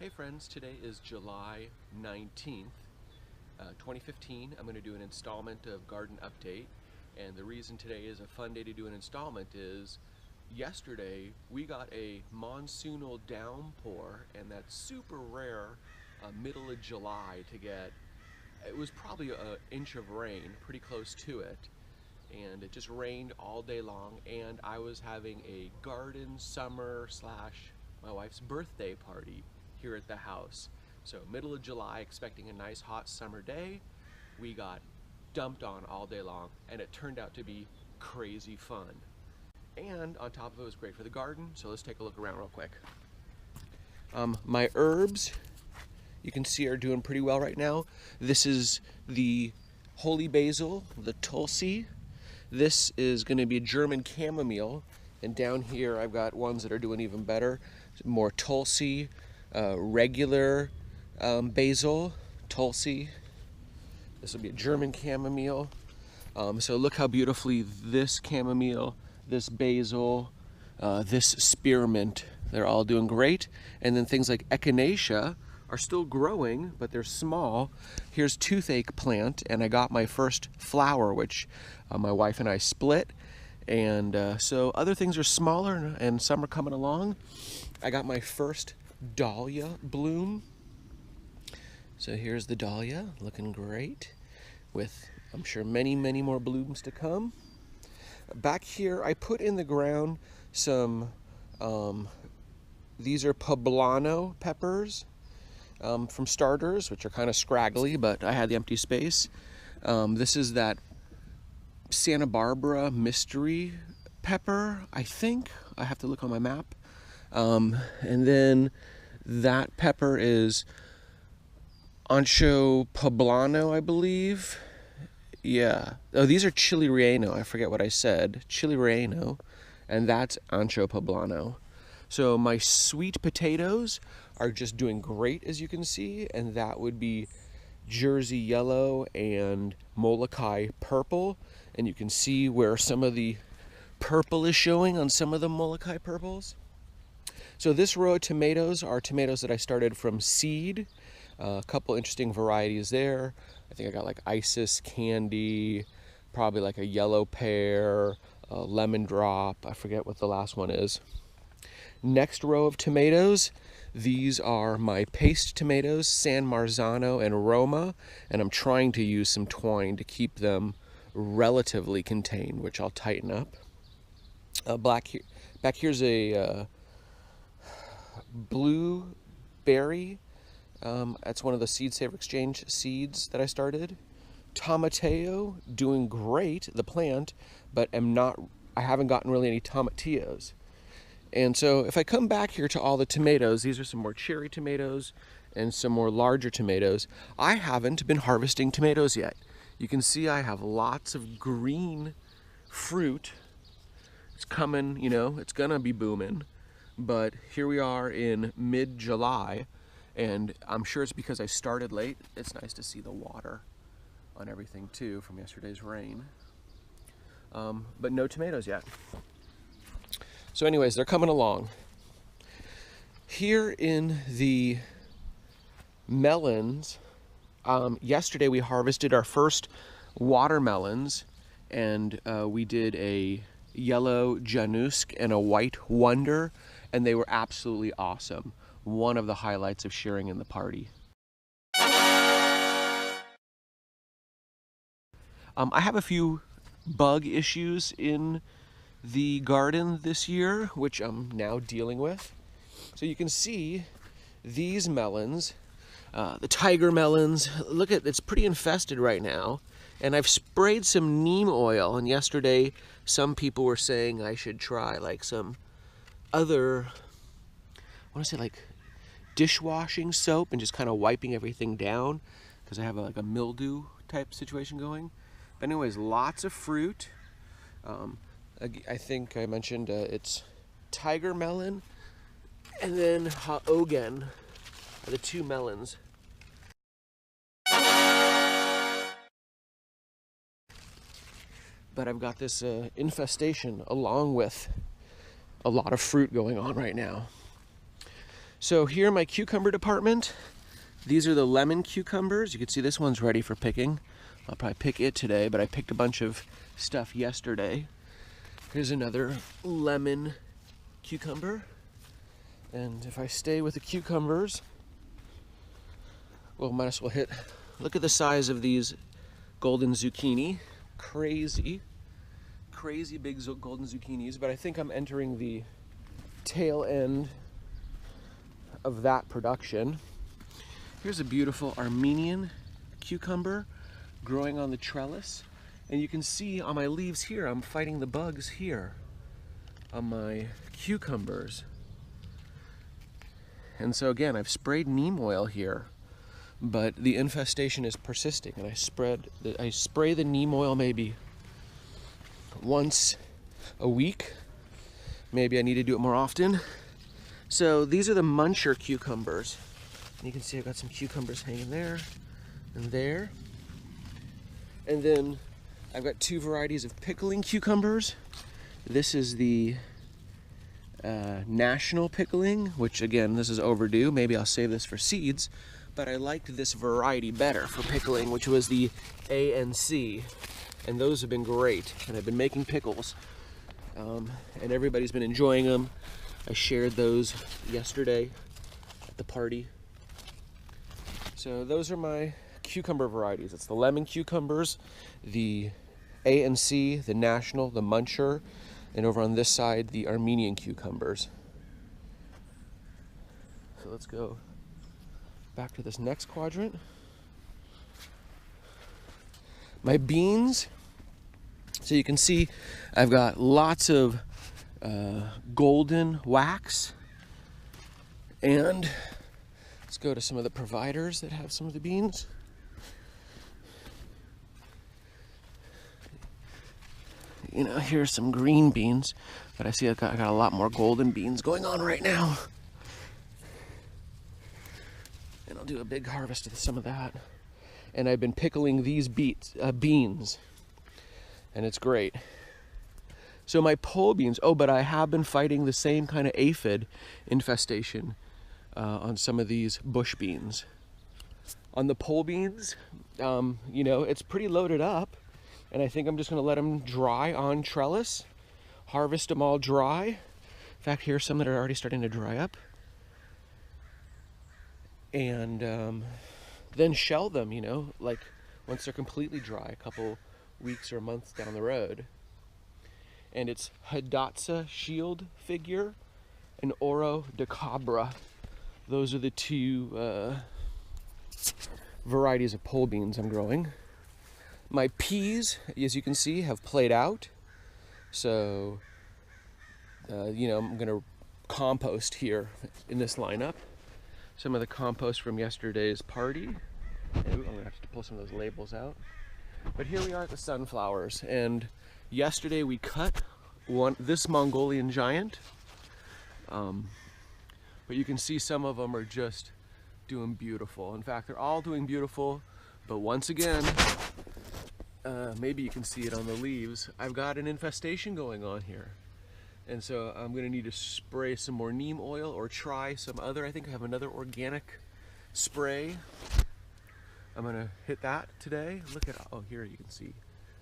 Hey friends, today is July 19th, 2015. I'm going to do an installment of Garden Update, and the reason today is a fun day to do an installment is yesterday we got a monsoonal downpour, and that's super rare middle of July to get. It was probably an inch of rain, pretty close to it, and it just rained all day long, and I was having a garden summer slash my wife's birthday party here at the house. So middle of July, expecting a nice hot summer day, we got dumped on all day long, and it turned out to be crazy fun. And on top of it, it was great for the garden, so let's take a look around real quick. My herbs, you can see, are doing pretty well right now. This is the holy basil, the tulsi. This is going to be a German chamomile, and down here I've got ones that are doing even better. More tulsi, regular basil, tulsi. This will be a German chamomile. So look how beautifully this chamomile, this basil, this spearmint, they're all doing great. And then things like echinacea are still growing, but they're small. Here's toothache plant, and I got my first flower, which my wife and I split. And so other things are smaller, and some are coming along. I got my first dahlia bloom. So here's the dahlia, looking great, with, I'm sure, many, many more blooms to come. Back here, I put in the ground some, these are poblano peppers from starters, which are kind of scraggly, but I had the empty space. This is that Santa Barbara mystery pepper, I think. I have to look on my map. And then that pepper is Ancho Poblano, I believe. Yeah. Oh, these are Chili Relleno. I forget what I said. Chili Relleno. And that's Ancho Poblano. So my sweet potatoes are just doing great, as you can see. And that would be Jersey Yellow and Molokai Purple. And you can see where some of the purple is showing on some of the Molokai purples. So this row of tomatoes are tomatoes that I started from seed. A couple interesting varieties there. I think I got like Isis Candy, probably like a yellow pear, a lemon drop. I forget what the last one is. Next row of tomatoes, these are my paste tomatoes, San Marzano and Roma, and I'm trying to use some twine to keep them relatively contained, which I'll tighten up. Back here's a blueberry. That's one of the Seed Saver Exchange seeds that I started. Tomateo, doing great, the plant, but I haven't gotten really any tomatillos. And so if I come back here to all the tomatoes, these are some more cherry tomatoes and some more larger tomatoes. I haven't been harvesting tomatoes yet. You can see I have lots of green fruit. It's coming, you know, it's gonna be booming. But here we are in mid-July, and I'm sure it's because I started late. It's nice to see the water on everything too from yesterday's rain. But no tomatoes yet. So anyways, they're coming along. Here in the melons, yesterday we harvested our first watermelons, and we did a yellow Janusk and a white Wonder, and they were absolutely awesome. One of the highlights of sharing in the party. I have a few bug issues in the garden this year, which I'm now dealing with. So you can see these melons, the tiger melons, look at, it's pretty infested right now. And I've sprayed some neem oil, and yesterday some people were saying I should try like some other, I want to say like dishwashing soap and just kind of wiping everything down because I have like a mildew type situation going. But anyways, lots of fruit. I think I mentioned it's tiger melon and then Haogen are the two melons. But I've got this infestation along with a lot of fruit going on right now. So here in my cucumber department, these are the lemon cucumbers. You can see this one's ready for picking. I'll probably pick it today, but I picked a bunch of stuff yesterday. Here's another lemon cucumber. And if I stay with the cucumbers, well, might as well hit. Look at the size of these golden zucchini. Crazy big golden zucchinis, but I think I'm entering the tail end of that production. Here's a beautiful Armenian cucumber growing on the trellis. And you can see on my leaves here, I'm fighting the bugs here on my cucumbers. And so again, I've sprayed neem oil here, but the infestation is persisting. And I spray the neem oil maybe once a week. Maybe I need to do it more often. So these are the muncher cucumbers. And you can see I've got some cucumbers hanging there and there. And then I've got two varieties of pickling cucumbers. This is the national pickling, which again, this is overdue. Maybe I'll save this for seeds, but I liked this variety better for pickling, which was the A and C. And those have been great. And I've been making pickles. And everybody's been enjoying them. I shared those yesterday at the party. So those are my cucumber varieties. It's the lemon cucumbers, the A and C, the national, the muncher, and over on this side, the Armenian cucumbers. So let's go back to this next quadrant. My beans. So you can see I've got lots of golden wax. And let's go to some of the providers that have some of the beans. You know, here's some green beans, but I see I got a lot more golden beans going on right now. And I'll do a big harvest of some of that. And I've been pickling these beans, and it's great. So my pole beans, but I have been fighting the same kind of aphid infestation on some of these bush beans. On the pole beans, you know, it's pretty loaded up, and I think I'm just gonna let them dry on trellis, harvest them all dry. In fact, here's some that are already starting to dry up. And then shell them, you know, like once they're completely dry, a couple weeks or months down the road. And it's Hidatsa shield figure and Oro de Cabra. Those are the two varieties of pole beans I'm growing. My peas, as you can see, have played out. So, you know, I'm gonna compost here in this lineup. Some of the compost from yesterday's party. And I'm gonna have to pull some of those labels out. But here we are at the sunflowers, and yesterday we cut this Mongolian giant. But you can see some of them are just doing beautiful. In fact, they're all doing beautiful, but once again, maybe you can see it on the leaves, I've got an infestation going on here. And so I'm gonna need to spray some more neem oil or try some other, I think I have another organic spray. I'm gonna hit that today. Look at, oh, here you can see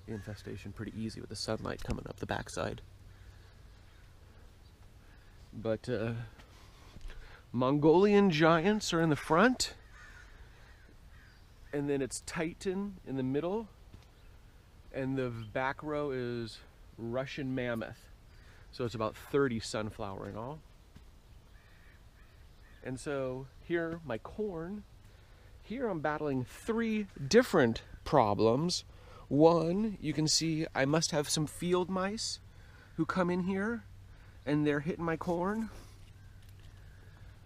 the infestation pretty easy with the sunlight coming up the backside. But Mongolian giants are in the front, and then it's Titan in the middle, and the back row is Russian mammoth. So it's about 30 sunflower in all. And so here, my corn, here I'm battling 3 different problems. One, you can see I must have some field mice who come in here and they're hitting my corn.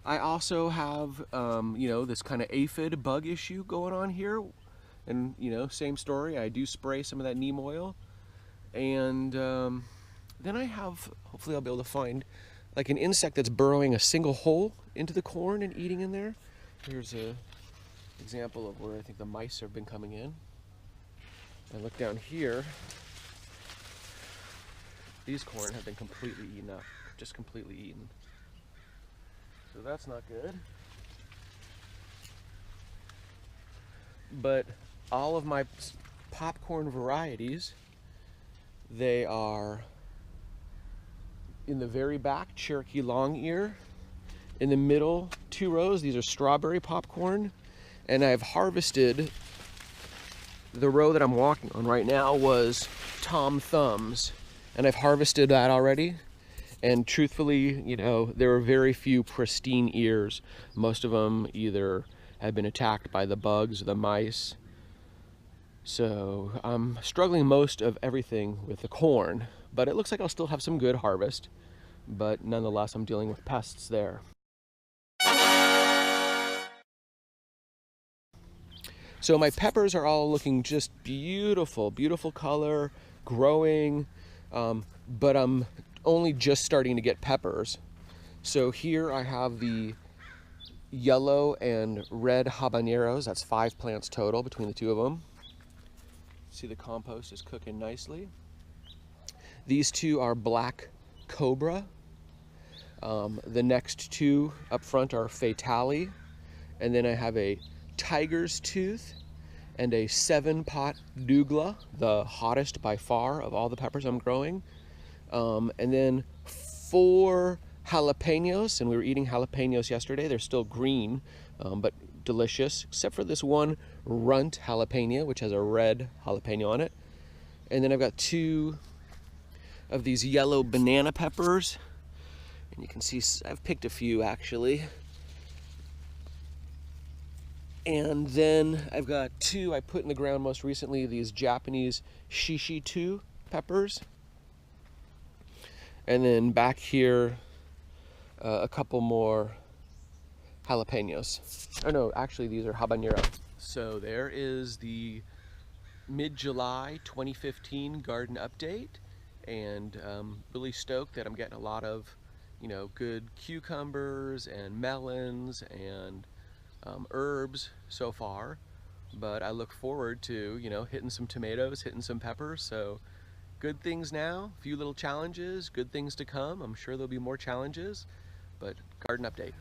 I also have, you know, this kind of aphid bug issue going on here. And, you know, same story, I do spray some of that neem oil. And then I have, hopefully I'll be able to find like an insect that's burrowing a single hole into the corn and eating in there. Here's a example of where I think the mice have been coming in. And look down here. These corn have been completely eaten up, just completely eaten. So that's not good. But all of my popcorn varieties, they are in the very back, Cherokee long ear. In the middle, 2 rows, these are strawberry popcorn. And I've harvested, the row that I'm walking on right now was Tom Thumbs. And I've harvested that already. And truthfully, you know, there are very few pristine ears. Most of them either have been attacked by the bugs or the mice. So I'm struggling most of everything with the corn, but it looks like I'll still have some good harvest. But nonetheless, I'm dealing with pests there. So my peppers are all looking just beautiful, beautiful color, growing, but I'm only just starting to get peppers. So here I have the yellow and red habaneros. That's 5 plants total between the 2 of them. See, the compost is cooking nicely. These 2 are black cobra. The next 2 up front are fatale. And then I have a tiger's tooth and a 7-pot douglas, the hottest by far of all the peppers I'm growing. And then 4 jalapenos, and we were eating jalapenos yesterday. They're still green, but delicious, except for this one runt jalapeno, which has a red jalapeno on it. And then I've got 2 of these yellow banana peppers. And you can see I've picked a few actually. And then I've got 2 I put in the ground most recently, these Japanese shishitu peppers. And then back here, a couple more jalapenos. Oh no, actually these are habanero. So there is the mid-July 2015 garden update, and really stoked that I'm getting a lot of, you know, good cucumbers and melons and herbs so far. But I look forward to, you know, hitting some tomatoes, hitting some peppers. So good things now, a few little challenges, good things to come. I'm sure there'll be more challenges, but garden update.